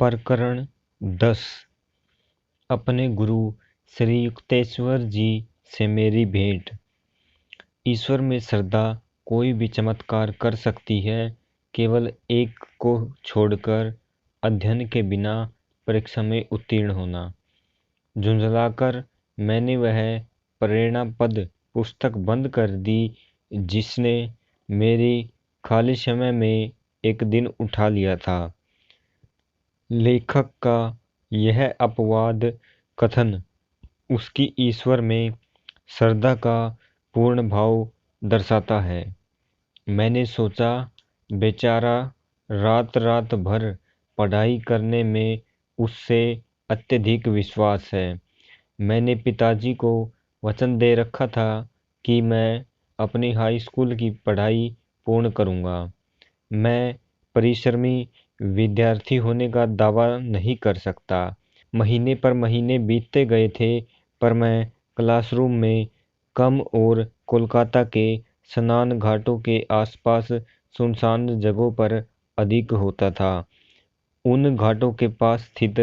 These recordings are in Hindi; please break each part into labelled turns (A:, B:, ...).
A: प्रकरण 10। अपने गुरु श्री युक्तेश्वर जी से मेरी भेंट। ईश्वर में श्रद्धा कोई भी चमत्कार कर सकती है, केवल एक को छोड़कर, अध्ययन के बिना परीक्षा में उत्तीर्ण होना। झुंझलाकर मैंने वह प्रेरणापद पुस्तक बंद कर दी जिसने मेरी खाली समय में एक दिन उठा लिया था। लेखक का यह अपवाद कथन उसकी ईश्वर में श्रद्धा का पूर्ण भाव दर्शाता है। मैंने सोचा, बेचारा रात रात भर पढ़ाई करने में उससे अत्यधिक विश्वास है। मैंने पिताजी को वचन दे रखा था कि मैं अपनी हाई स्कूल की पढ़ाई पूर्ण करूंगा। मैं परिश्रमी विद्यार्थी होने का दावा नहीं कर सकता। महीने पर महीने बीतते गए थे, पर मैं क्लासरूम में कम और कोलकाता के स्नान घाटों के आसपास सुनसान जगहों पर अधिक होता था। उन घाटों के पास स्थित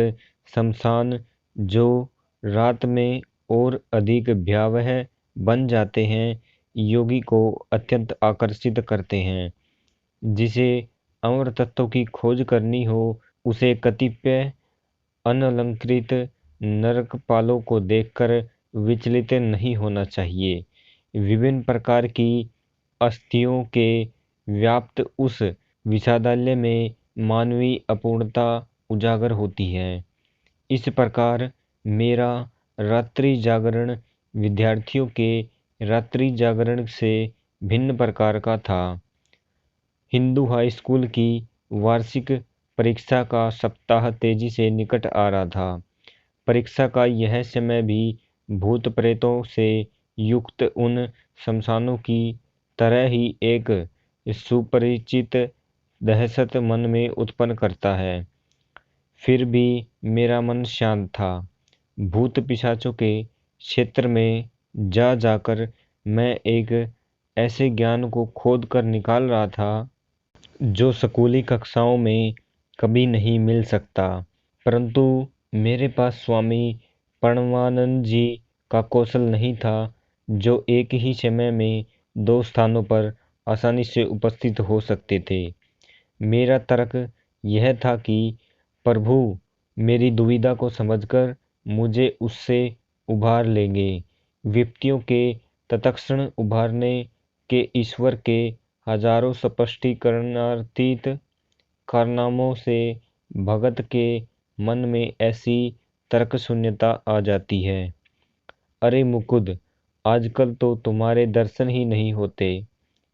A: शमशान, जो रात में और अधिक भयावह बन जाते हैं, योगी को अत्यंत आकर्षित करते हैं। जिसे अमर तत्वों की खोज करनी हो, उसे कतिपय अनलंकृत नरकपालों को देखकर विचलित नहीं होना चाहिए। विभिन्न प्रकार की अस्थियों के व्याप्त उस विषादालय में मानवीय अपूर्णता उजागर होती है। इस प्रकार मेरा रात्रि जागरण विद्यार्थियों के रात्रि जागरण से भिन्न प्रकार का था। हिंदू हाई स्कूल की वार्षिक परीक्षा का सप्ताह तेजी से निकट आ रहा था। परीक्षा का यह समय भी भूत प्रेतों से युक्त उन शमशानों की तरह ही एक सुपरिचित दहशत मन में उत्पन्न करता है। फिर भी मेरा मन शांत था। भूत पिशाचों के क्षेत्र में जा जाकर मैं एक ऐसे ज्ञान को खोद कर निकाल रहा था जो स्कूली कक्षाओं में कभी नहीं मिल सकता। परंतु मेरे पास स्वामी परमानंद जी का कौशल नहीं था, जो एक ही समय में दो स्थानों पर आसानी से उपस्थित हो सकते थे। मेरा तर्क यह था कि प्रभु मेरी दुविधा को समझकर मुझे उससे उबार लेंगे। विपत्तियों के तत्क्षण उबारने के ईश्वर के हजारों स्पष्टीकरणातीत कारनामों से भगत के मन में ऐसी तर्क शून्यता आ जाती है। अरे मुकुद, आजकल तो तुम्हारे दर्शन ही नहीं होते।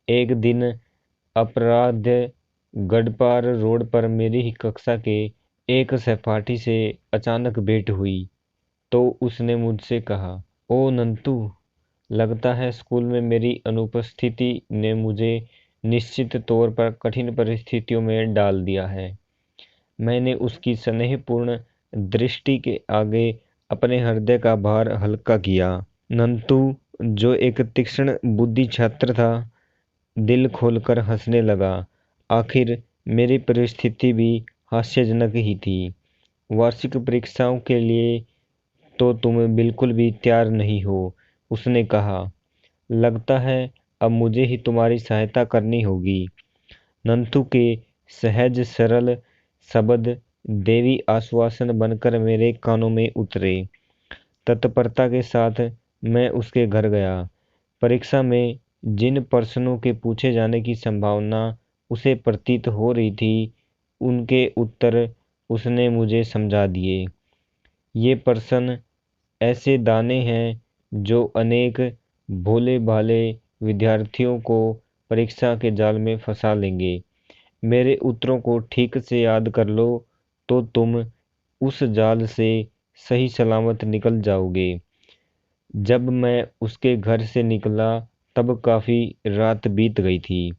A: एक दिन अपराध्य गढ़पार रोड पर मेरी ही कक्षा के एक सहपाठी से अचानक भेंट हुई तो उसने मुझसे कहा, ओ नंतू, लगता है स्कूल में मेरी अनुपस्थिति ने मुझे निश्चित तौर पर कठिन परिस्थितियों में डाल दिया है। मैंने उसकी स्नेहपूर्ण दृष्टि के आगे अपने हृदय का भार हल्का किया। नंतू, जो एक तीक्ष्ण बुद्धि छात्र था, दिल खोलकर हंसने लगा। आखिर मेरी परिस्थिति भी हास्यजनक ही थी। वार्षिक परीक्षाओं के लिए तो तुम बिल्कुल भी तैयार नहीं हो, उसने कहा। लगता है अब मुझे ही तुम्हारी सहायता करनी होगी। नंतू के सहज सरल शब्द देवी आश्वासन बनकर मेरे कानों में उतरे। तत्परता के साथ मैं उसके घर गया। परीक्षा में जिन प्रश्नों के पूछे जाने की संभावना उसे प्रतीत हो रही थी, उनके उत्तर उसने मुझे समझा दिए। ये प्रश्न ऐसे दाने हैं जो अनेक भोले भाले विद्यार्थियों को परीक्षा के जाल में फंसा लेंगे। मेरे उत्तरों को ठीक से याद कर लो तो तुम उस जाल से सही सलामत निकल जाओगे। जब मैं उसके घर से निकला तब काफी रात बीत गई थी।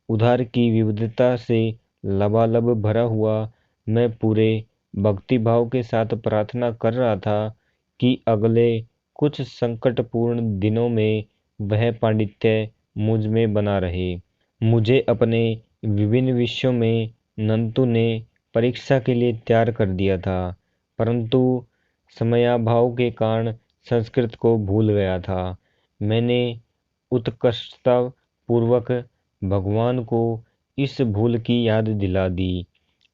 A: उधार की विविधता से लबालब भरा हुआ मैं पूरे भक्तिभाव के साथ प्रार्थना कर रहा था कि अगले कुछ संकटपूर्ण दिनों में वह पांडित्य मुझ में बना रहे। मुझे अपने विभिन्न विषयों में नंतू ने परीक्षा के लिए तैयार कर दिया था, परंतु समयाभाव के कारण संस्कृत को भूल गया था। मैंने उत्कर्षता पूर्वक भगवान को इस भूल की याद दिला दी।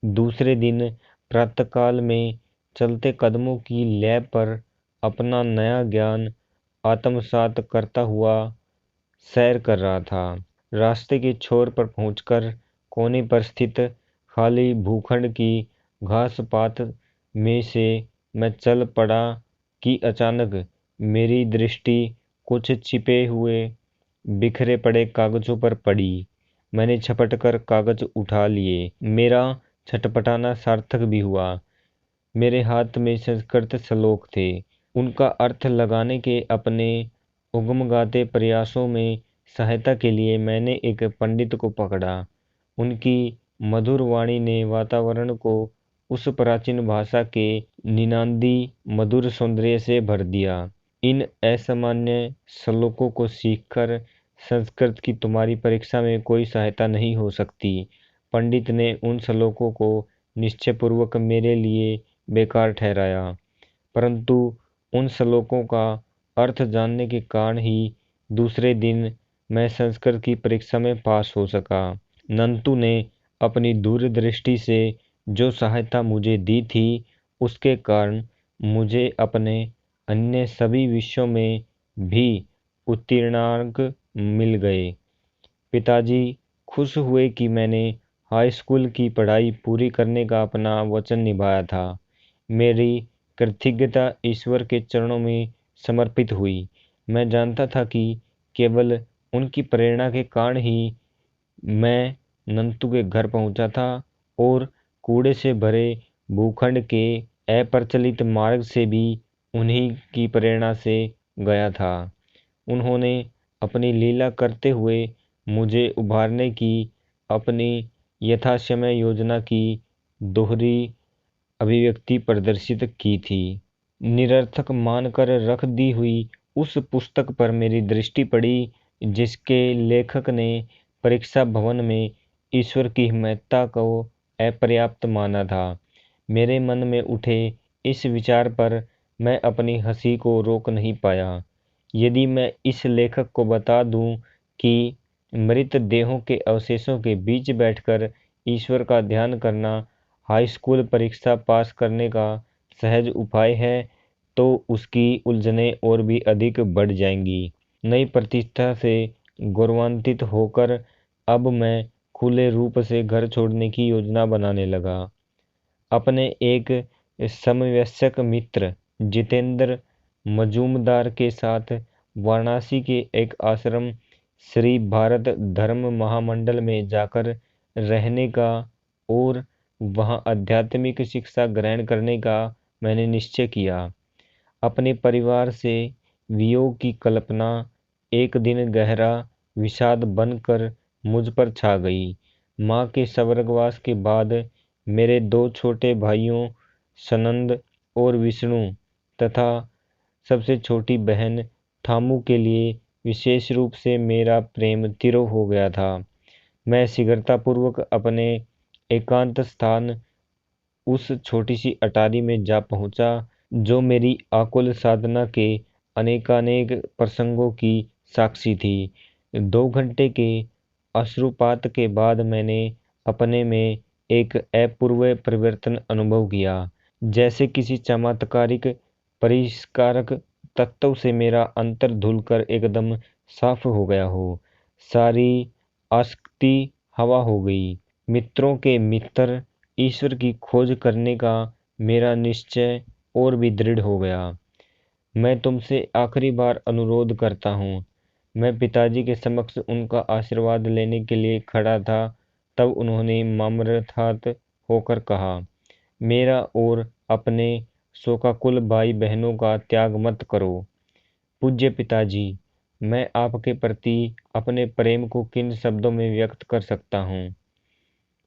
A: दूसरे दिन प्रातःकाल में चलते कदमों की लय पर अपना नया ज्ञान आत्मसात करता हुआ सैर कर रहा था। रास्ते के छोर पर पहुंचकर कोने पर स्थित खाली भूखंड की घास पात में से मैं चल पड़ा कि अचानक मेरी दृष्टि कुछ छिपे हुए बिखरे पड़े कागजों पर पड़ी। मैंने झपट कर कागज उठा लिए। मेरा छटपटाना सार्थक भी हुआ। मेरे हाथ में संस्कृत श्लोक थे। उनका अर्थ लगाने के अपने उगमगाते प्रयासों में सहायता के लिए मैंने एक पंडित को पकड़ा। उनकी मधुर वाणी ने वातावरण को उस प्राचीन भाषा के निनांदी मधुर सौंदर्य से भर दिया। इन असामान्य श्लोकों को सीखकर संस्कृत की तुम्हारी परीक्षा में कोई सहायता नहीं हो सकती। पंडित ने उन श्लोकों को निश्चयपूर्वक मेरे लिए बेकार ठहराया, परंतु उन श्लोकों का अर्थ जानने के कारण ही दूसरे दिन मैं संस्कृत की परीक्षा में पास हो सका। नंतु ने अपनी दूरदृष्टि से जो सहायता मुझे दी थी, उसके कारण मुझे अपने अन्य सभी विषयों में भी उत्तीर्णांक मिल गए। पिताजी खुश हुए कि मैंने हाई स्कूल की पढ़ाई पूरी करने का अपना वचन निभाया था। मेरी कृतज्ञता ईश्वर के चरणों में समर्पित हुई। मैं जानता था कि केवल उनकी प्रेरणा के कारण ही मैं नंतू के घर पहुंचा था और कूड़े से भरे भूखंड के अप्रचलित मार्ग से भी उन्हीं की प्रेरणा से गया था। उन्होंने अपनी लीला करते हुए मुझे उभारने की अपनी यथासमय योजना की दोहरी अभिव्यक्ति प्रदर्शित की थी। निरर्थक मानकर रख दी हुई उस पुस्तक पर मेरी दृष्टि पड़ी, जिसके लेखक ने परीक्षा भवन में ईश्वर की महत्ता को अपर्याप्त माना था। मेरे मन में उठे इस विचार पर मैं अपनी हंसी को रोक नहीं पाया। यदि मैं इस लेखक को बता दूं कि मृत देहों के अवशेषों के बीच बैठकर ईश्वर का ध्यान करना हाई स्कूल परीक्षा पास करने का सहज उपाय है, तो उसकी उलझनें और भी अधिक बढ़ जाएंगी। नई प्रतिष्ठा से गौरवान्वित होकर अब मैं खुले रूप से घर छोड़ने की योजना बनाने लगा। अपने एक समवयस्क मित्र जितेंद्र मजूमदार के साथ वाराणसी के एक आश्रम श्री भारत धर्म महामंडल में जाकर रहने का और वहां आध्यात्मिक शिक्षा ग्रहण करने का मैंने निश्चय किया। अपने परिवार से वियोग की कल्पना एक दिन गहरा विषाद बनकर मुझ पर छा गई। माँ के स्वर्गवास के बाद मेरे दो छोटे भाइयों सनंद और विष्णु तथा सबसे छोटी बहन थामू के लिए विशेष रूप से मेरा प्रेम तिरोह हो गया था। मैं शीघ्रतापूर्वक अपने एकांत स्थान उस छोटी सी अटारी में जा पहुंचा, जो मेरी आकुल साधना के अनेकानेक प्रसंगों की साक्षी थी। 2 घंटे के अश्रुपात के बाद मैंने अपने में एक अपूर्व परिवर्तन अनुभव किया। जैसे किसी चमत्कारिक परिष्कारक तत्व से मेरा अंतर धुलकर एकदम साफ हो गया हो। सारी आसक्ति हवा हो गई। मित्रों के मित्र ईश्वर की खोज करने का मेरा निश्चय और भी दृढ़ हो गया। मैं तुमसे आखिरी बार अनुरोध करता हूँ। मैं पिताजी के समक्ष उनका आशीर्वाद लेने के लिए खड़ा था, तब उन्होंने ममृताहत होकर कहा, मेरा और अपने शोकाकुल भाई बहनों का त्याग मत करो। पूज्य पिताजी, मैं आपके प्रति अपने प्रेम को किन शब्दों में व्यक्त कर सकता हूँ,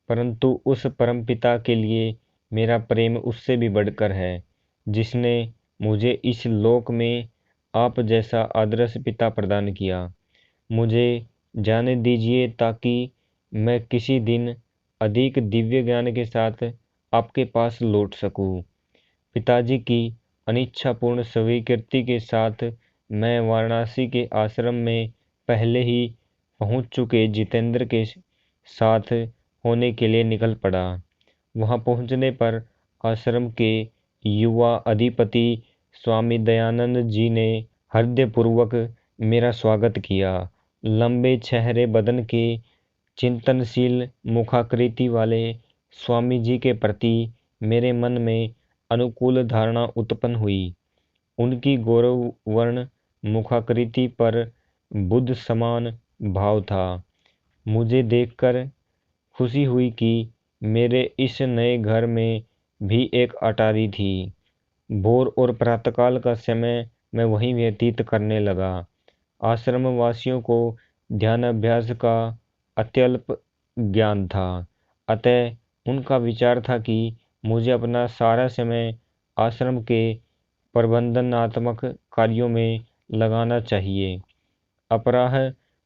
A: परंतु उस परमपिता के लिए मेरा प्रेम उससे भी बढ़कर है, जिसने मुझे इस लोक में आप जैसा आदर्श पिता प्रदान किया। मुझे जाने दीजिए ताकि मैं किसी दिन अधिक दिव्य ज्ञान के साथ आपके पास लौट सकूं। पिताजी की अनिच्छापूर्ण स्वीकृति के साथ मैं वाराणसी के आश्रम में पहले ही पहुंच चुके जितेंद्र के साथ होने के लिए निकल पड़ा। वहां पहुंचने पर आश्रम के युवा अधिपति स्वामी दयानंद जी ने हृदयपूर्वक मेरा स्वागत किया। लंबे चेहरे बदन के चिंतनशील मुखाकृति वाले स्वामी जी के प्रति मेरे मन में अनुकूल धारणा उत्पन्न हुई। उनकी गौरवर्ण मुखाकृति पर बुद्ध समान भाव था। मुझे देखकर खुशी हुई कि मेरे इस नए घर में भी एक अटारी थी। भोर और प्रातःकाल का समय मैं वहीं व्यतीत करने लगा। आश्रम वासियों को ध्यानाभ्यास का अत्यल्प ज्ञान था, अतः उनका विचार था कि मुझे अपना सारा समय आश्रम के प्रबंधनात्मक कार्यों में लगाना चाहिए। अपराह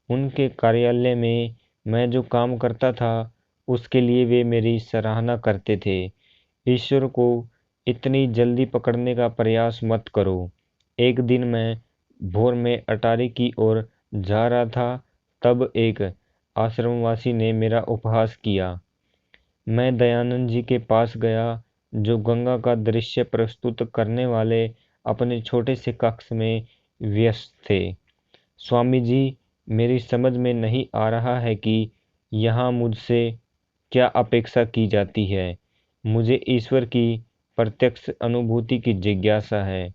A: उनके कार्यालय में मैं जो काम करता था उसके लिए वे मेरी सराहना करते थे। ईश्वर को इतनी जल्दी पकड़ने का प्रयास मत करो। एक दिन मैं भोर में अटारी की ओर जा रहा था, तब एक आश्रमवासी ने मेरा उपहास किया। मैं दयानंद जी के पास गया, जो गंगा का दृश्य प्रस्तुत करने वाले अपने छोटे से कक्ष में व्यस्त थे। स्वामी जी, मेरी समझ में नहीं आ रहा है कि यहाँ मुझसे क्या अपेक्षा की जाती है। मुझे ईश्वर की प्रत्यक्ष अनुभूति की जिज्ञासा है।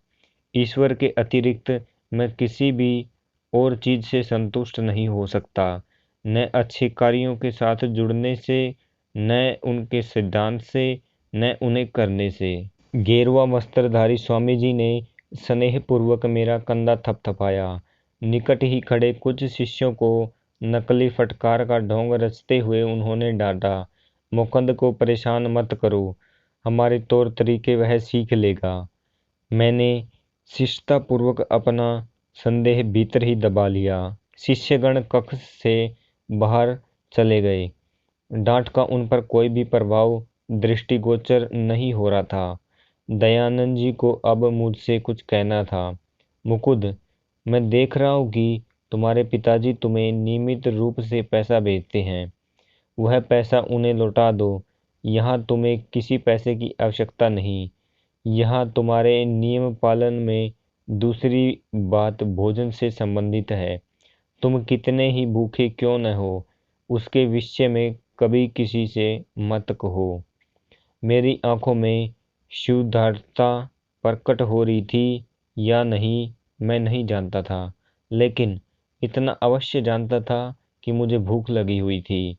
A: ईश्वर के अतिरिक्त मैं किसी भी और चीज से संतुष्ट नहीं हो सकता, न अच्छे कार्यों के साथ जुड़ने से, न उनके सिद्धांत से, न उन्हें करने से। गेरुआ वस्त्रधारी स्वामी जी ने स्नेहपूर्वक मेरा कंधा थपथपाया। निकट ही खड़े कुछ शिष्यों को नकली फटकार का ढोंग रचते हुए उन्होंने डांटा, मुकुंद को परेशान मत करो, हमारे तौर तरीके वह सीख लेगा। मैंने शिष्टतापूर्वक अपना संदेह भीतर ही दबा लिया। शिष्यगण कक्ष से बाहर चले गए। डांट का उन पर कोई भी प्रभाव दृष्टिगोचर नहीं हो रहा था। दयानंद जी को अब मुझसे कुछ कहना था। मुकुंद, मैं देख रहा हूँ कि तुम्हारे पिताजी तुम्हें नियमित रूप से पैसा भेजते हैं। वह पैसा उन्हें लौटा दो। यहाँ तुम्हें किसी पैसे की आवश्यकता नहीं। यहाँ तुम्हारे नियम पालन में दूसरी बात भोजन से संबंधित है। तुम कितने ही भूखे क्यों न हो, उसके विषय में कभी किसी से मत कहो। मेरी आंखों में क्षुधार्तता प्रकट हो रही थी या नहीं मैं नहीं जानता था, लेकिन इतना अवश्य जानता था कि मुझे भूख लगी हुई थी।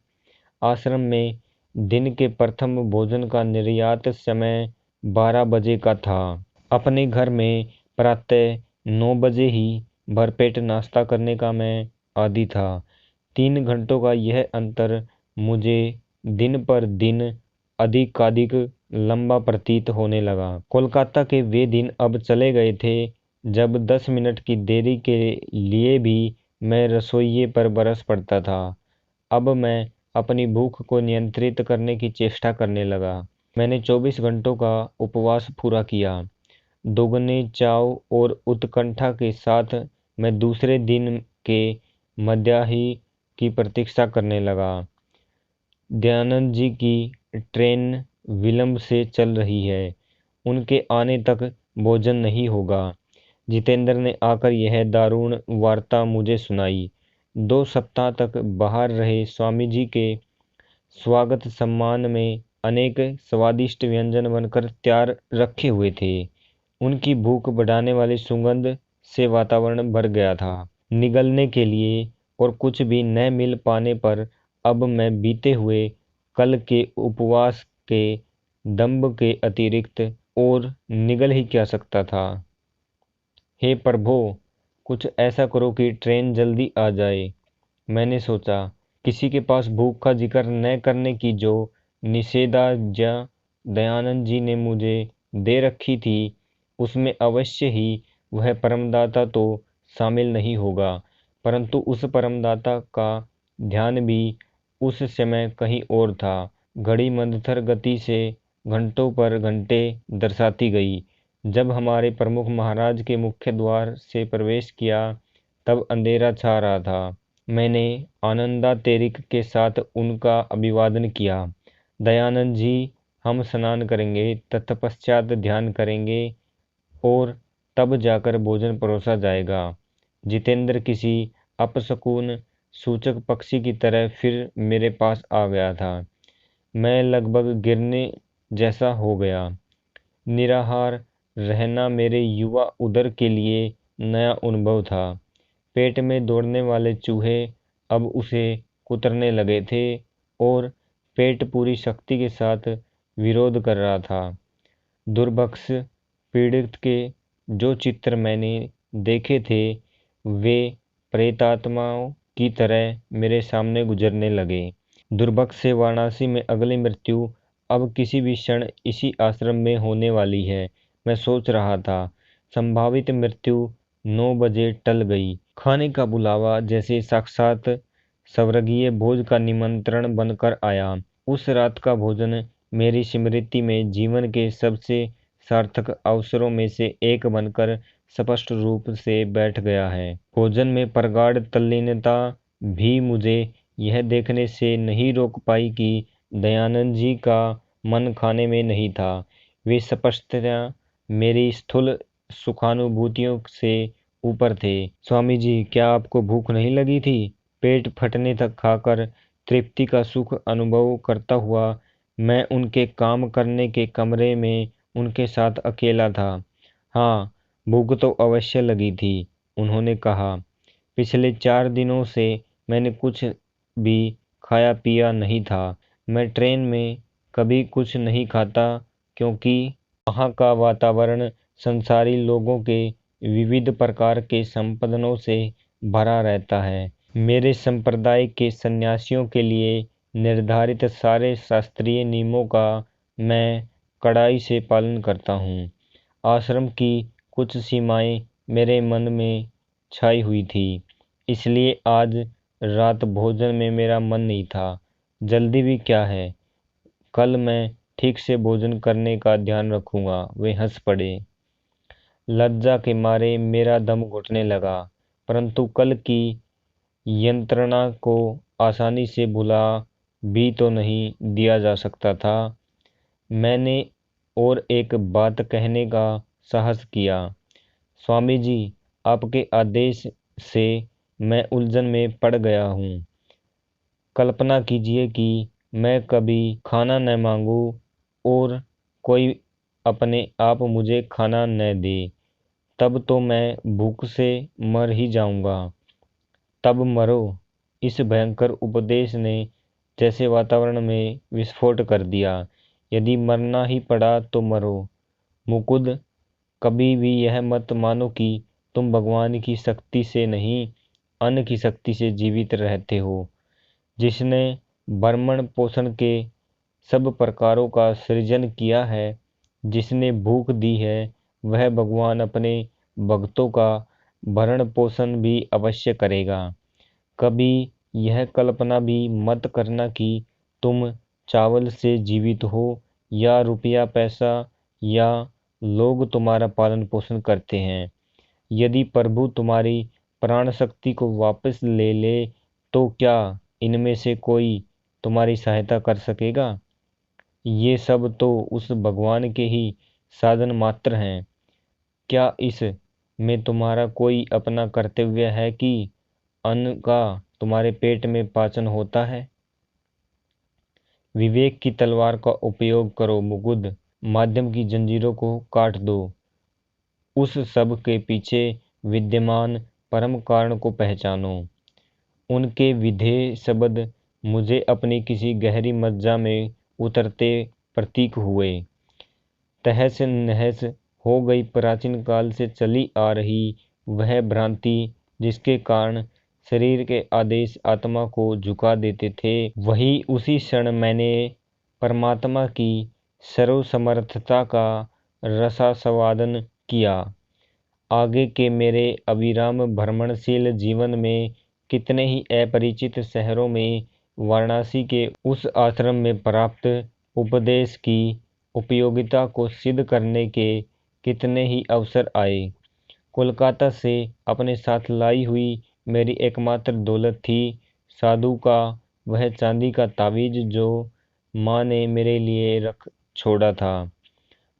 A: आश्रम में दिन के प्रथम भोजन का निर्यात समय 12 बजे का था। अपने घर में प्रातः 9 बजे ही भरपेट नाश्ता करने का मैं आदी था। 3 घंटों का यह अंतर मुझे दिन पर दिन अधिकाधिक लंबा प्रतीत होने लगा। कोलकाता के वे दिन अब चले गए थे जब 10 मिनट की देरी के लिए भी मैं रसोइये पर बरस पड़ता था। अब मैं अपनी भूख को नियंत्रित करने की चेष्टा करने लगा। मैंने 24 घंटों का उपवास पूरा किया। दोगुने चाव और उत्कंठा के साथ मैं दूसरे दिन के मध्याह्न की प्रतीक्षा करने लगा। दयानंद जी की ट्रेन विलंब से चल रही है, उनके आने तक भोजन नहीं होगा। जितेंद्र ने आकर यह दारुण वार्ता मुझे सुनाई। 2 सप्ताह तक बाहर रहे स्वामी जी के स्वागत सम्मान में अनेक स्वादिष्ट व्यंजन बनकर तैयार रखे हुए थे। उनकी भूख बढ़ाने वाली सुगंध से वातावरण भर गया था। निगलने के लिए और कुछ भी न मिल पाने पर अब मैं बीते हुए कल के उपवास के दंभ के अतिरिक्त और निगल ही क्या सकता था। हे प्रभो, कुछ ऐसा करो कि ट्रेन जल्दी आ जाए। मैंने सोचा, किसी के पास भूख का जिक्र न करने की जो निषेधाज्ञा दयानंद जी ने मुझे दे रखी थी, उसमें अवश्य ही वह परमदाता तो शामिल नहीं होगा, परंतु उस परमदाता का ध्यान भी उस समय कहीं और था। घड़ी मंदथर गति से घंटों पर घंटे दर्शाती गई। जब हमारे प्रमुख महाराज के मुख्य द्वार से प्रवेश किया तब अंधेरा छा रहा था। मैंने आनंदातिरेक के साथ उनका अभिवादन किया। दयानंद जी, हम स्नान करेंगे, तत्पश्चात ध्यान करेंगे और तब जाकर भोजन परोसा जाएगा। जितेंद्र किसी अपशकुन सूचक पक्षी की तरह फिर मेरे पास आ गया था। मैं लगभग गिरने जैसा हो गया। निराहार रहना मेरे युवा उदर के लिए नया अनुभव था। पेट में दौड़ने वाले चूहे अब उसे कुतरने लगे थे और पेट पूरी शक्ति के साथ विरोध कर रहा था। दुर्भक्ष पीड़ित के जो चित्र मैंने देखे थे वे प्रेतात्माओं की तरह मेरे सामने गुजरने लगे। दुर्भक्ष से वाराणसी में अगली मृत्यु अब किसी भी क्षण इसी आश्रम में होने वाली है, मैं सोच रहा था। संभावित मृत्यु 9 बजे टल गई। खाने का बुलावा जैसे साक्षात स्वर्गीय भोज का निमंत्रण बनकर आया। उस रात का भोजन मेरी स्मृति में जीवन के सबसे सार्थक अवसरों में से एक बनकर स्पष्ट रूप से बैठ गया है। भोजन में प्रगाढ़ तल्लीनता भी मुझे यह देखने से नहीं रोक पाई कि दयानंद जी का मन खाने में नहीं था। वे स्पष्टतया मेरी स्थूल सुखानुभूतियों से ऊपर थे। स्वामी जी, क्या आपको भूख नहीं लगी थी? पेट फटने तक खाकर तृप्ति का सुख अनुभव करता हुआ मैं उनके काम करने के कमरे में उनके साथ अकेला था। हाँ, भूख तो अवश्य लगी थी, उन्होंने कहा। पिछले 4 दिनों से मैंने कुछ भी खाया पिया नहीं था। मैं ट्रेन में कभी कुछ नहीं खाता क्योंकि वहाँ का वातावरण संसारी लोगों के विविध प्रकार के संपदनों से भरा रहता है। मेरे संप्रदाय के सन्यासियों के लिए निर्धारित सारे शास्त्रीय नियमों का मैं कड़ाई से पालन करता हूँ। आश्रम की कुछ सीमाएं मेरे मन में छाई हुई थी, इसलिए आज रात भोजन में मेरा मन नहीं था। जल्दी भी क्या है, कल मैं ठीक से भोजन करने का ध्यान रखूंगा। वे हंस पड़े। लज्जा के मारे मेरा दम घुटने लगा, परंतु कल की यंत्रणा को आसानी से भुला भी तो नहीं दिया जा सकता था। मैंने और एक बात कहने का साहस किया। स्वामी जी, आपके आदेश से मैं उलझन में पड़ गया हूँ। कल्पना कीजिए कि मैं कभी खाना न मांगूं और कोई अपने आप मुझे खाना न दे, तब तो मैं भूख से मर ही जाऊंगा। तब मरो, इस भयंकर उपदेश ने जैसे वातावरण में विस्फोट कर दिया। यदि मरना ही पड़ा तो मरो। मुकुंद, कभी भी यह मत मानो कि तुम भगवान की शक्ति से नहीं, अन्न की शक्ति से जीवित रहते हो। जिसने भरण पोषण के सब प्रकारों का सृजन किया है, जिसने भूख दी है, वह भगवान अपने भक्तों का भरण पोषण भी अवश्य करेगा। कभी यह कल्पना भी मत करना कि तुम चावल से जीवित हो या रुपया पैसा या लोग तुम्हारा पालन पोषण करते हैं। यदि प्रभु तुम्हारी प्राण शक्ति को वापस ले ले तो क्या इनमें से कोई तुम्हारी सहायता कर सकेगा? ये सब तो उस भगवान के ही साधन मात्र हैं। क्या इस में तुम्हारा कोई अपना कर्तव्य है कि अन्न का तुम्हारे पेट में पाचन होता है? विवेक की तलवार का उपयोग करो मुकुंद, माध्यम की जंजीरों को काट दो। उस सब के पीछे विद्यमान परम कारण को पहचानो। उनके विधेय शब्द मुझे अपनी किसी गहरी मज्जा में उतरते प्रतीक हुए। तहस नहस हो गई प्राचीन काल से चली आ रही वह भ्रांति जिसके कारण शरीर के आदेश आत्मा को झुका देते थे, वही उसी क्षण मैंने परमात्मा की सर्वसमर्थता का रसास्वादन किया। आगे के मेरे अविराम भ्रमणशील जीवन में कितने ही अपरिचित शहरों में वाराणसी के उस आश्रम में प्राप्त उपदेश की उपयोगिता को सिद्ध करने के कितने ही अवसर आए। कोलकाता से अपने साथ लाई हुई मेरी एकमात्र दौलत थी साधु का वह चांदी का तावीज जो माँ ने मेरे लिए रख छोड़ा था।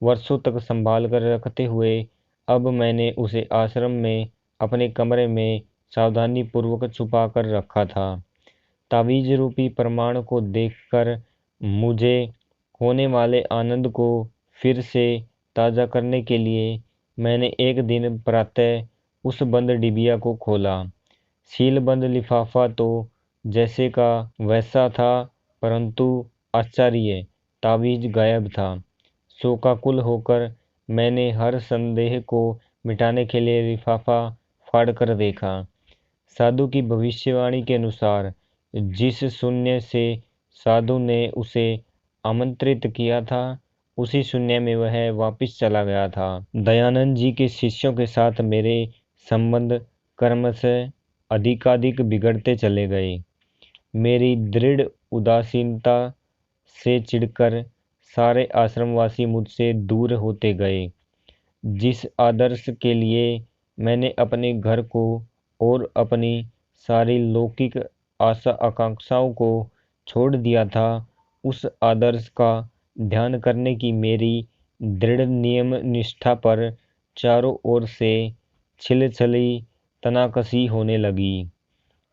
A: वर्षों तक संभाल कर रखते हुए अब मैंने उसे आश्रम में अपने कमरे में सावधानी पूर्वक छुपा कर रखा था। तावीज रूपी प्रमाण को देखकर मुझे होने वाले आनंद को फिर से ताज़ा करने के लिए मैंने एक दिन प्रातः उस बंद डिबिया को खोला। सीलबंद लिफाफा तो जैसे का वैसा था, परंतु आश्चर्य, तावीज गायब था। शोकाकुल होकर मैंने हर संदेह को मिटाने के लिए लिफाफा फाड़कर देखा। साधु की भविष्यवाणी के अनुसार जिस शून्य से साधु ने उसे आमंत्रित किया था, उसी शून्य में वह वापस चला गया था। दयानंद जी के शिष्यों के साथ मेरे संबंध क्रमशः अधिकाधिक बिगड़ते चले गए। मेरी दृढ़ उदासीनता से चिढ़कर सारे आश्रमवासी मुझसे दूर होते गए। जिस आदर्श के लिए मैंने अपने घर को और अपनी सारी लौकिक आशा आकांक्षाओं को छोड़ दिया था, उस आदर्श का ध्यान करने की मेरी दृढ़ नियम निष्ठा पर चारों ओर से छिलछली तनाकसी होने लगी।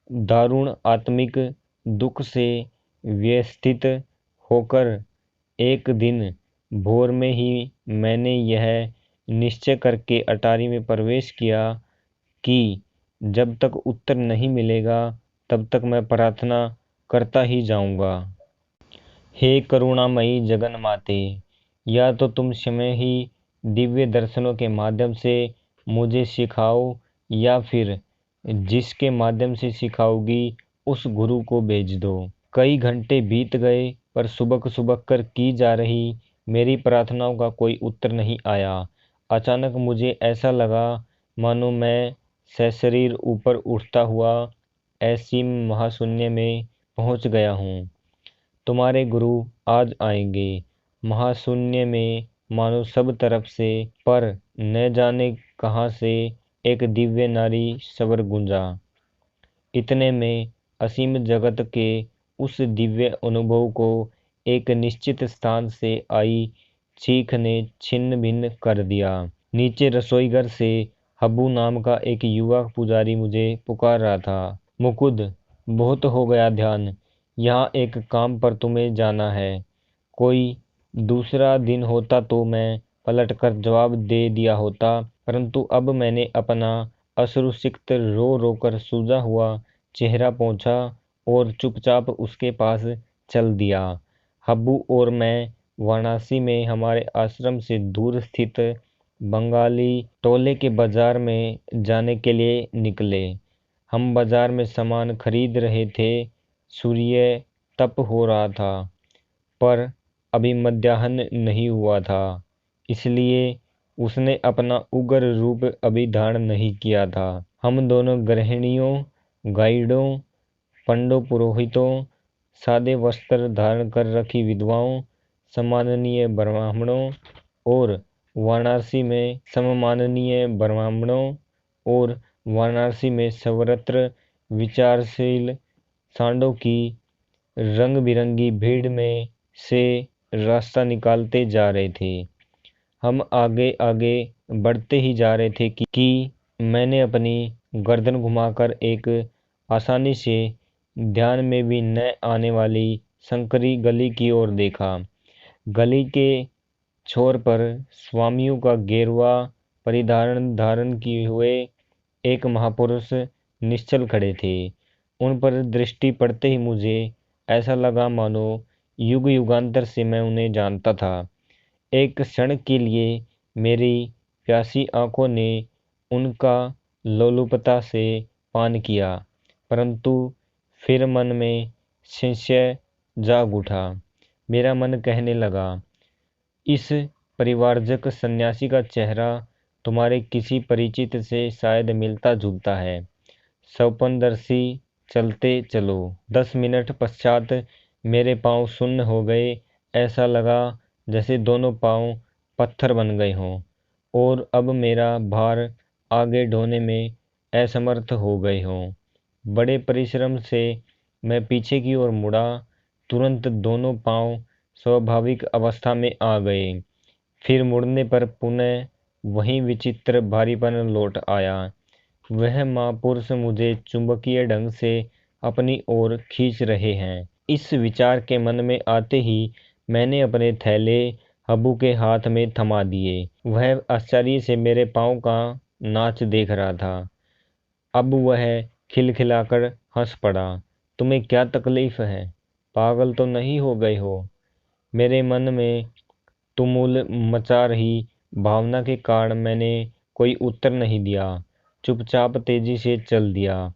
A: दारुण आत्मिक दुख से व्यथित होकर एक दिन भोर में ही मैंने यह निश्चय करके अटारी में प्रवेश किया कि जब तक उत्तर नहीं मिलेगा तब तक मैं प्रार्थना करता ही जाऊंगा। हे करुणामयी जगन माते, या तो तुम स्वयं ही दिव्य दर्शनों के माध्यम से मुझे सिखाओ या फिर जिसके माध्यम से सिखाओगी उस गुरु को भेज दो। कई घंटे बीत गए पर सुबक सुबक कर की जा रही मेरी प्रार्थनाओं का कोई उत्तर नहीं आया। अचानक मुझे ऐसा लगा मानो मैं सशरीर ऊपर उठता हुआ असीम महाशून्य में पहुंच गया हूँ। तुम्हारे गुरु आज आएंगे। महाशून्य में मानो सब तरफ से पर न जाने कहाँ से एक दिव्य नारी स्वर गूंजा। इतने में असीम जगत के उस दिव्य अनुभव को एक निश्चित स्थान से आई चीख ने छिन्न भिन्न कर दिया। नीचे रसोईघर से हब्बू नाम का एक युवा पुजारी मुझे पुकार रहा था। मुकुद, बहुत हो गया ध्यान, यहाँ एक काम पर तुम्हें जाना है। कोई दूसरा दिन होता तो मैं पलटकर जवाब दे दिया होता, परंतु अब मैंने अपना अश्रुसिक्त रो रोकर सूजा हुआ चेहरा पोंछा और चुपचाप उसके पास चल दिया। हब्बू और मैं वाराणसी में हमारे आश्रम से दूर स्थित बंगाली टोले के बाजार में जाने के लिए निकले। हम बाजार में सामान खरीद रहे थे। सूर्य तप हो रहा था, पर अभी मध्याह्न नहीं हुआ था, इसलिए उसने अपना उग्र रूप अभी धारण नहीं किया था। हम दोनों गृहिणियों, गाइडों, पंडों, पुरोहितों, सादे वस्त्र धारण कर रखी विधवाओं, सम्माननीय ब्राह्मणों और वाराणसी में सम्माननीय ब्राह्मणों और वाराणसी में सर्वत्र विचारशील सांडों की रंग बिरंगी भीड़ में से रास्ता निकालते जा रहे थे। हम आगे आगे बढ़ते ही जा रहे थे कि मैंने अपनी गर्दन घुमाकर एक आसानी से ध्यान में भी न आने वाली संकरी गली की ओर देखा। गली के छोर पर स्वामियों का गेरुआ परिधान धारण किए हुए एक महापुरुष निश्चल खड़े थे। उन पर दृष्टि पड़ते ही मुझे ऐसा लगा मानो युग युगांतर से मैं उन्हें जानता था। एक क्षण के लिए मेरी प्यासी आंखों ने उनका लोलुपता से पान किया, परंतु फिर मन में संशय जाग उठा। मेरा मन कहने लगा, इस परिवारजक सन्यासी का चेहरा तुम्हारे किसी परिचित से शायद मिलता जुलता है। स्वप्नदर्शी चलते चलो। 10 मिनट पश्चात मेरे पांव सुन्न हो गए। ऐसा लगा जैसे दोनों पांव पत्थर बन गए हों और अब मेरा भार आगे ढोने में असमर्थ हो गए हों। बड़े परिश्रम से मैं पीछे की ओर मुड़ा, तुरंत दोनों पांव स्वाभाविक अवस्था में आ गए। फिर मुड़ने पर पुनः वही विचित्र भारीपन लौट आया। वह महापुरुष मुझे चुंबकीय ढंग से अपनी ओर खींच रहे हैं। इस विचार के मन में आते ही मैंने अपने थैले हब्बू के हाथ में थमा दिए। वह आश्चर्य से मेरे पांव का नाच देख रहा था। अब वह खिलखिलाकर हंस पड़ा। तुम्हें क्या तकलीफ है? पागल तो नहीं हो गए हो? मेरे मन में तुमुल मचा रही भावना के कारण मैंने कोई उत्तर नहीं दिया, चुपचाप तेजी से चल दिया।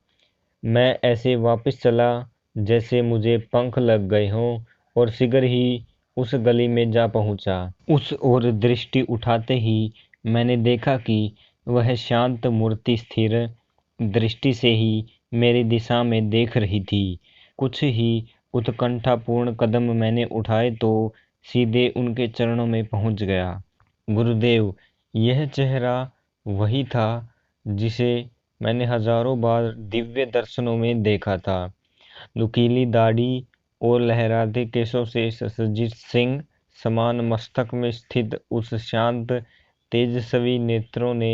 A: मैं ऐसे वापस चला जैसे मुझे पंख लग गए हों और शीघ्र ही उस गली में जा पहुंचा। उस ओर दृष्टि उठाते ही मैंने देखा कि वह शांत मूर्ति स्थिर दृष्टि से ही मेरी दिशा में देख रही थी। कुछ ही उत्कंठापूर्ण कदम मैंने उठाए तो सीधे उनके चरणों में पहुंच गया। गुरुदेव, यह चेहरा वही था जिसे मैंने हजारों बार दिव्य दर्शनों में देखा था। नुकीली दाढ़ी और लहराते केशों से सुसज्जित सिंह समान मस्तक में स्थित उस शांत तेजस्वी नेत्रों ने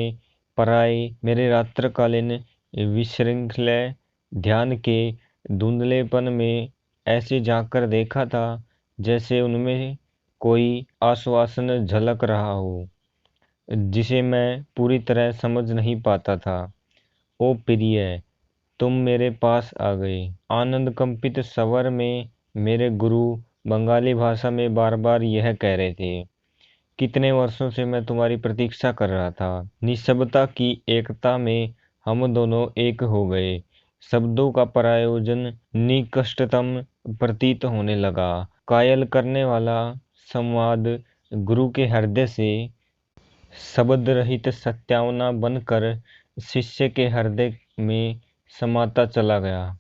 A: पराए मेरे रात्रकालीन विशृंखल ध्यान के धुंधलेपन में ऐसे झांक कर देखा था जैसे उनमें कोई आश्वासन झलक रहा हो जिसे मैं पूरी तरह समझ नहीं पाता था। ओ प्रिय, तुम मेरे पास आ गए। आनंद कंपित स्वर में मेरे गुरु बंगाली भाषा में बार बार यह कह रहे थे। कितने वर्षों से मैं तुम्हारी प्रतीक्षा कर रहा था। निःशब्दता की एकता में हम दोनों एक हो गए। शब्दों का प्रयोजन निकृष्टतम प्रतीत होने लगा। कायल करने वाला संवाद गुरु के हृदय से शब्द रहित सत्यावना बनकर शिष्य के हृदय में समाता चला गया।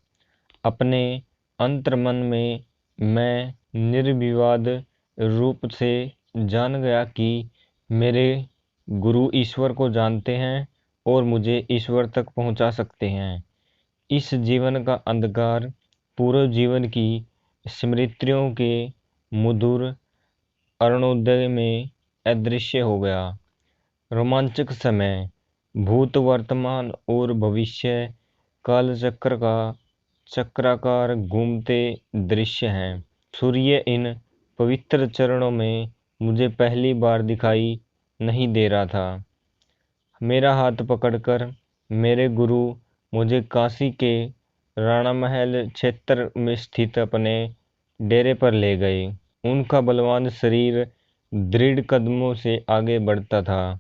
A: अपने अंतर्मन में मैं निर्विवाद रूप से जान गया कि मेरे गुरु ईश्वर को जानते हैं और मुझे ईश्वर तक पहुंचा सकते हैं। इस जीवन का अंधकार पूर्व जीवन की स्मृतियों के मधुर अरुणोदय में अदृश्य हो गया। रोमांचक समय, भूत वर्तमान और भविष्य कालचक्र का चक्राकार घूमते दृश्य हैं। सूर्य इन पवित्र चरणों में मुझे पहली बार दिखाई नहीं दे रहा था। मेरा हाथ पकड़कर मेरे गुरु मुझे काशी के राणा महल क्षेत्र में स्थित अपने डेरे पर ले गए। उनका बलवान शरीर दृढ़ कदमों से आगे बढ़ता था।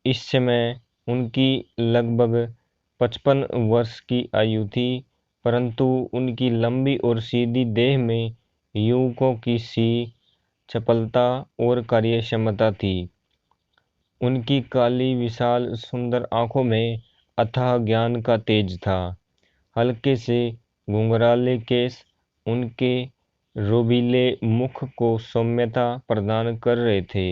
A: इस समय उनकी लगभग 55 वर्ष की आयु थी, परंतु उनकी लंबी और सीधी देह में युवकों की सी चपलता और कार्यक्षमता थी। उनकी काली विशाल सुंदर आंखों में अथाह ज्ञान का तेज था। हल्के से घुंघराले केस उनके रोबीले मुख को सौम्यता प्रदान कर रहे थे।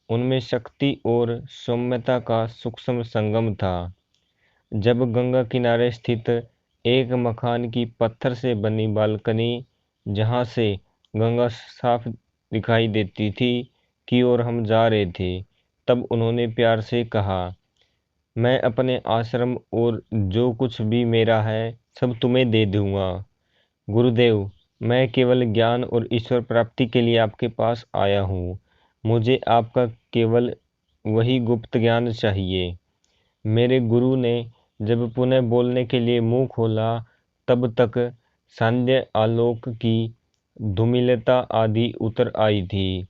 A: उनमें शक्ति और सौम्यता का सूक्ष्म संगम था। जब गंगा किनारे स्थित एक मकान की पत्थर से बनी बालकनी, जहां से गंगा साफ दिखाई देती थी, की ओर हम जा रहे थे, तब उन्होंने प्यार से कहा, मैं अपने आश्रम और जो कुछ भी मेरा है सब तुम्हें दे दूंगा। गुरुदेव, मैं केवल ज्ञान और ईश्वर प्राप्ति के लिए आपके पास आया हूँ। मुझे आपका केवल वही गुप्त ज्ञान चाहिए। मेरे गुरु ने जब पुनः बोलने के लिए मुंह खोला, तब तक सांध्य आलोक की धूमिलता आदि उतर आई थी।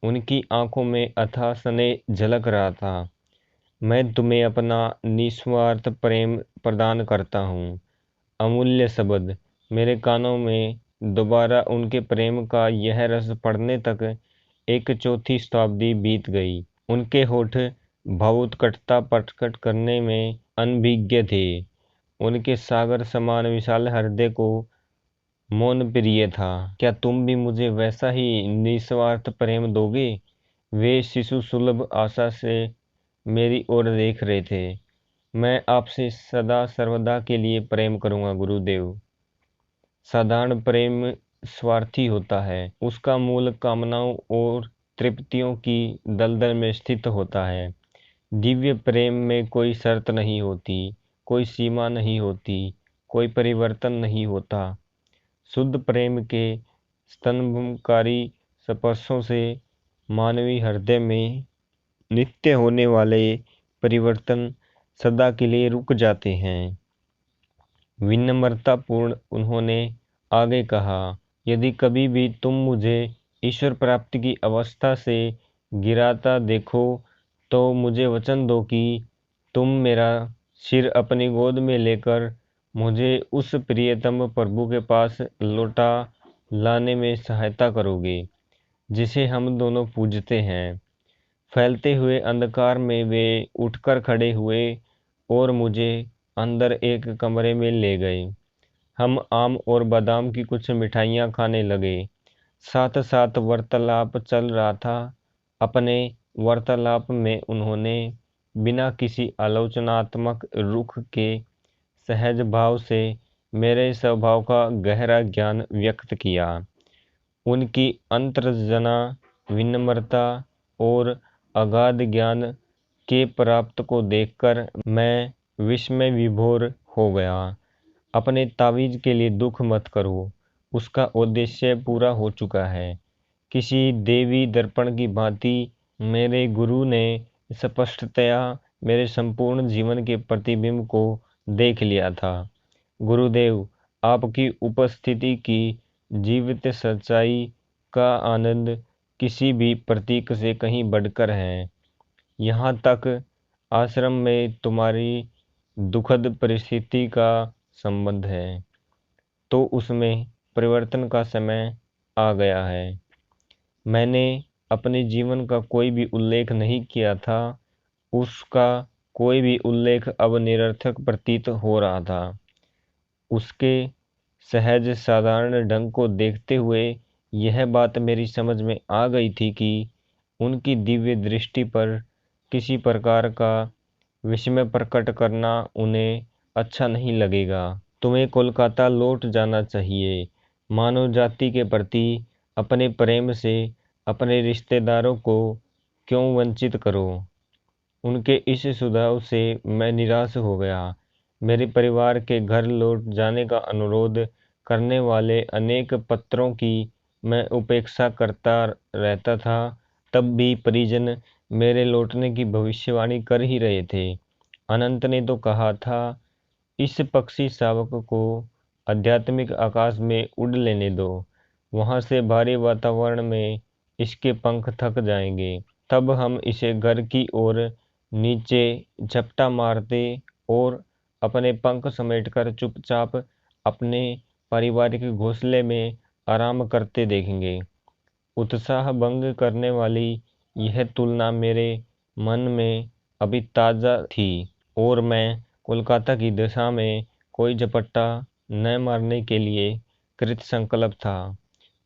A: उनकी आंखों में अथाह स्नेह झलक रहा था। मैं तुम्हें अपना निस्वार्थ प्रेम प्रदान करता हूँ। अमूल्य शब्द मेरे कानों में दोबारा उनके प्रेम का यह रस पड़ने तक एक चौथी शताब्दी बीत गई। उनके होठ भावोत्कटता प्रकट करने में अनभिज्ञ थे। उनके सागर समान विशाल हृदय को मौन प्रिय था। क्या तुम भी मुझे वैसा ही निस्वार्थ प्रेम दोगे? वे शिशु सुलभ आशा से मेरी ओर देख रहे थे। मैं आपसे सदा सर्वदा के लिए प्रेम करूंगा गुरुदेव। साधारण प्रेम स्वार्थी होता है। उसका मूल कामनाओं और तृप्तियों की दलदल में स्थित होता है। दिव्य प्रेम में कोई शर्त नहीं होती, कोई सीमा नहीं होती, कोई परिवर्तन नहीं होता। शुद्ध प्रेम के स्तंभकारी स्पर्शों से मानवीय हृदय में नित्य होने वाले परिवर्तन सदा के लिए रुक जाते हैं। विनम्रतापूर्ण उन्होंने आगे कहा, यदि कभी भी तुम मुझे ईश्वर प्राप्ति की अवस्था से गिराता देखो तो मुझे वचन दो कि तुम मेरा सिर अपनी गोद में लेकर मुझे उस प्रियतम प्रभु के पास लौटा लाने में सहायता करोगे जिसे हम दोनों पूजते हैं। फैलते हुए अंधकार में वे उठकर खड़े हुए और मुझे अंदर एक कमरे में ले गए। हम आम और बादाम की कुछ मिठाइयाँ खाने लगे। साथ साथ वार्तालाप चल रहा था। अपने वार्तालाप में उन्होंने बिना किसी आलोचनात्मक रुख के सहज भाव से मेरे स्वभाव का गहरा ज्ञान व्यक्त किया। उनकी अंतर्जना विनम्रता और अगाध ज्ञान के प्राप्त को देखकर मैं विस्मय विभोर हो गया। अपने तावीज के लिए दुख मत करो, उसका उद्देश्य पूरा हो चुका है। किसी देवी दर्पण की भांति मेरे गुरु ने स्पष्टतया मेरे संपूर्ण जीवन के प्रतिबिंब को देख लिया था। गुरुदेव, आपकी उपस्थिति की जीवित सच्चाई का आनंद किसी भी प्रतीक से कहीं बढ़कर है। यहाँ तक आश्रम में तुम्हारी दुखद परिस्थिति का संबंध है, तो उसमें परिवर्तन का समय आ गया है। मैंने अपने जीवन का कोई भी उल्लेख नहीं किया था, उसका कोई भी उल्लेख अब निरर्थक प्रतीत हो रहा था। उसके सहज साधारण ढंग को देखते हुए यह बात मेरी समझ में आ गई थी कि उनकी दिव्य दृष्टि पर किसी प्रकार का विस्मय प्रकट करना उन्हें अच्छा नहीं लगेगा। तुम्हें कोलकाता लौट जाना चाहिए। मानव जाति के प्रति अपने प्रेम से अपने रिश्तेदारों को क्यों वंचित करो? उनके इस सुझाव से मैं निराश हो गया। मेरे परिवार के घर लौट जाने का अनुरोध करने वाले अनेक पत्रों की मैं उपेक्षा करता रहता था, तब भी परिजन मेरे लौटने की भविष्यवाणी कर ही रहे थे। अनंत ने तो कहा था, इस पक्षी शावक को आध्यात्मिक आकाश में उड़ लेने दो, वहां से भारी वातावरण में इसके पंख थक जाएंगे, तब हम इसे घर की ओर नीचे झपटा मारते और अपने पंख समेटकर चुपचाप अपने पारिवारिक घोंसले में आराम करते देखेंगे। उत्साह भंग करने वाली यह तुलना मेरे मन में अभी ताज़ा थी और मैं कोलकाता की दिशा में कोई झपट्टा न मारने के लिए कृत संकल्प था।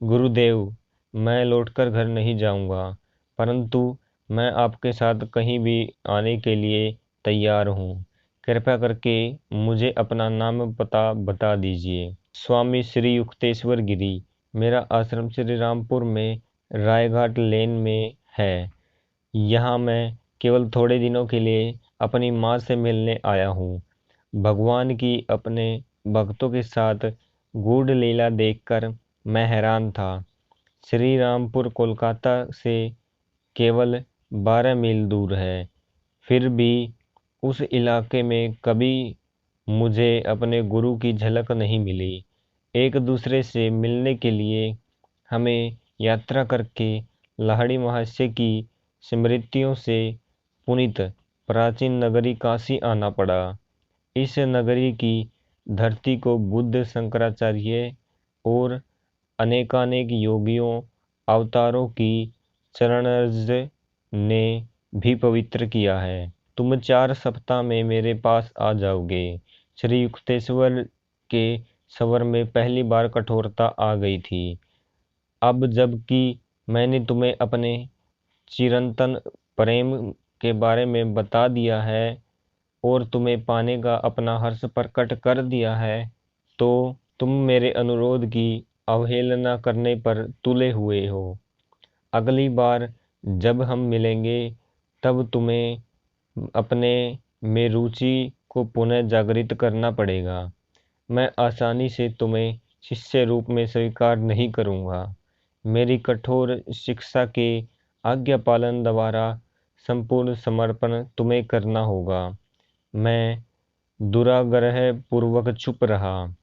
A: गुरुदेव, मैं लौटकर घर नहीं जाऊंगा, परंतु मैं आपके साथ कहीं भी आने के लिए तैयार हूँ। कृपया करके मुझे अपना नाम पता बता दीजिए। स्वामी श्री युक्तेश्वर गिरी। मेरा आश्रम श्री रामपुर में रायघाट लेन में है। यहाँ मैं केवल थोड़े दिनों के लिए अपनी माँ से मिलने आया हूँ। भगवान की अपने भक्तों के साथ गूढ़ लीला देखकर मैं हैरान था। श्री रामपुर कोलकाता से केवल 12 मील दूर है, फिर भी उस इलाके में कभी मुझे अपने गुरु की झलक नहीं मिली। एक दूसरे से मिलने के लिए हमें यात्रा करके लाहिड़ी महाशय की स्मृतियों से पुनीत प्राचीन नगरी काशी आना पड़ा। इस नगरी की धरती को बुद्ध, शंकराचार्य और अनेकानेक योगियों अवतारों की चरणरज ने भी पवित्र किया है। तुम 4 सप्ताह में मेरे पास आ जाओगे। श्री युक्तेश्वर के स्वर में पहली बार कठोरता आ गई थी। अब जबकि मैंने तुम्हें अपने चिरंतन प्रेम के बारे में बता दिया है और तुम्हें पाने का अपना हर्ष प्रकट कर दिया है, तो तुम मेरे अनुरोध की अवहेलना करने पर तुले हुए हो। अगली बार जब हम मिलेंगे तब तुम्हें अपने में रुचि को पुनः जागृत करना पड़ेगा। मैं आसानी से तुम्हें शिष्य रूप में स्वीकार नहीं करूँगा। मेरी कठोर शिक्षा के आज्ञा पालन द्वारा संपूर्ण समर्पण तुम्हें करना होगा। मैं दुराग्रह पूर्वक चुप रहा।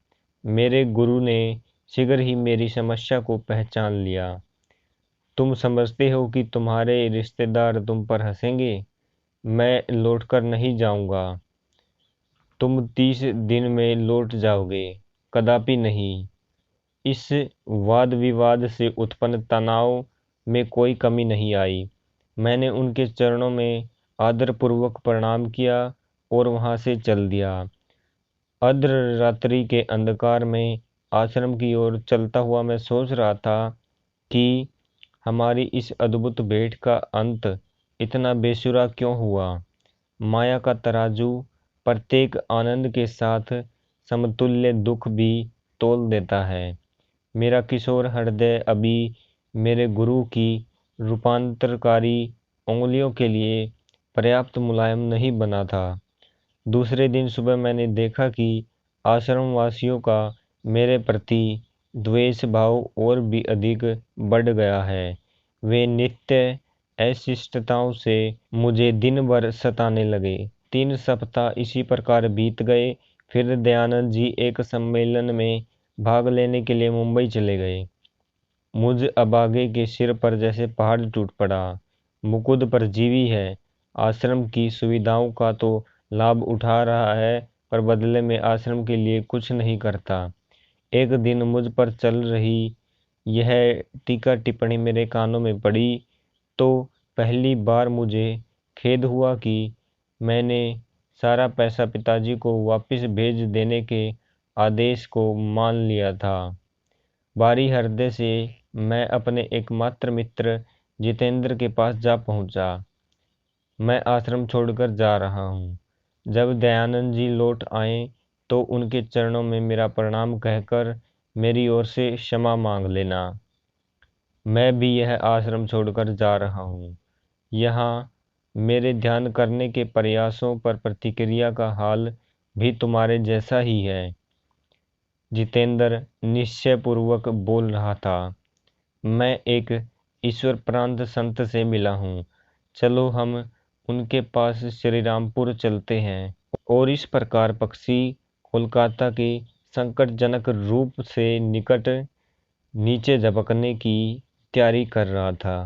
A: मेरे गुरु ने शीघ्र ही मेरी समस्या को पहचान लिया। तुम समझते हो कि तुम्हारे रिश्तेदार तुम पर हंसेंगे। मैं लौटकर नहीं जाऊंगा। तुम 30 दिन में लौट जाओगे। कदापि नहीं। इस वाद विवाद से उत्पन्न तनाव में कोई कमी नहीं आई। मैंने उनके चरणों में आदरपूर्वक प्रणाम किया और वहां से चल दिया। अर्धरात्रि के अंधकार में आश्रम की ओर चलता हुआ मैं सोच रहा था कि हमारी इस अद्भुत भेंट का अंत इतना बेसुरा क्यों हुआ। माया का तराजू प्रत्येक आनंद के साथ समतुल्य दुख भी तोल देता है। मेरा किशोर हृदय अभी मेरे गुरु की रूपांतरकारी उंगलियों के लिए पर्याप्त मुलायम नहीं बना था। दूसरे दिन सुबह मैंने देखा कि आश्रमवासियों का मेरे प्रति द्वेष भाव और भी अधिक बढ़ गया है। वे नित्य अशिष्टताओं से मुझे दिन भर सताने लगे। 3 सप्ताह इसी प्रकार बीत गए। फिर दयानंद जी एक सम्मेलन में भाग लेने के लिए मुंबई चले गए। मुझ अभागे के सिर पर जैसे पहाड़ टूट पड़ा। मुकुंद परजीवी है। आश्रम की सुविधाओं का तो लाभ उठा रहा है, पर बदले में आश्रम के लिए कुछ नहीं करता। एक दिन मुझ पर चल रही यह टीका टिप्पणी मेरे कानों में पड़ी तो पहली बार मुझे खेद हुआ कि मैंने सारा पैसा पिताजी को वापस भेज देने के आदेश को मान लिया था। भारी हृदय से मैं अपने एकमात्र मित्र जितेंद्र के पास जा पहुंचा। मैं आश्रम छोड़कर जा रहा हूँ। जब दयानंद जी लौट आए तो उनके चरणों में मेरा प्रणाम कहकर मेरी ओर से क्षमा मांग लेना। मैं भी यह आश्रम छोड़कर जा रहा हूँ। यहाँ मेरे ध्यान करने के प्रयासों पर प्रतिक्रिया का हाल भी तुम्हारे जैसा ही है। जितेंद्र निश्चयपूर्वक बोल रहा था। मैं एक ईश्वर प्रांत संत से मिला हूँ। चलो हम उनके पास श्रीरामपुर चलते हैं। और इस प्रकार पक्षी कोलकाता के संकटजनक रूप से निकट नीचे झपकने की तैयारी कर रहा था।